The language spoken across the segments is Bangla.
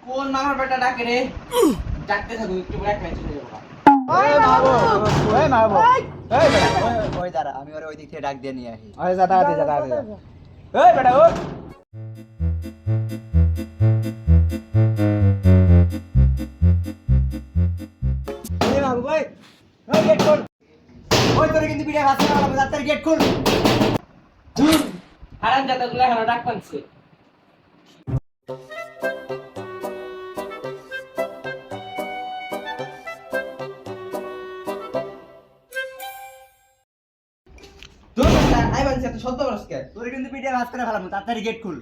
কোন মামার বেটা ডাকে রে? ডাকতে থাকো একটু পরে এক ম্যাচ চলে যাবো। ওই মারবো ওই মারবো এই বেটা ওই দাঁড়া, আমি ওই দিক থেকে ডাক দিয়ে নিয়ে আসি। ওই যা দাঁড়া ওই বেটা ও এই বাবু ভাই, ওই গেট খোল। ওই তোরে কিন্তু পিঠে ভাত খাওয়া হবে, তাড়াতাড়ি গেট খোল। হারাম জাদাগুলো এখন ডাক পাচ্ছে। তোর কথা আই বানছে এত শব্দ করছ কে? তোরে কিন্তু পিঠে ভাত করে ফেলাম, তাড়াতাড়ি গেট খুল।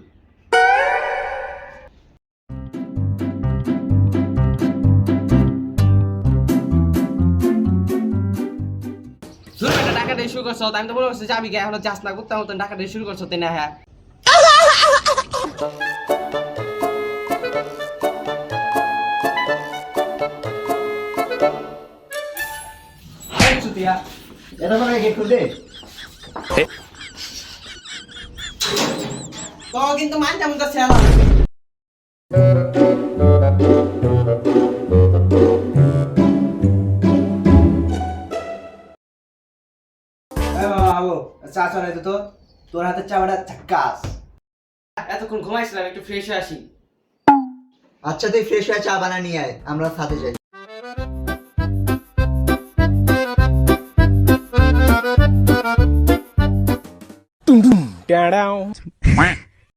তোর বেটা ডাকা দিয়ে শুরু করছো, আমি তো বলে বসছি যাবি কে, এখনো যাস না করতে মতন ডাকা দিয়ে শুরু করছো তাই না? হ্যাঁ সুতিয়া এটা করে গেট খুল দে। তো কিন্তু মান যেমন তো ছেলা এই বাবা বাবু, চা চলে তো, তোর হাতের চাটা ঝাক্কাস। এতক্ষণ ঘুমাইছিলাম, একটু ফ্রেশ হয়ে আসি। আচ্ছা তুই ফ্রেশ হয়ে চা বানা নিয়ে আয়, আমরা সাথে যাই। down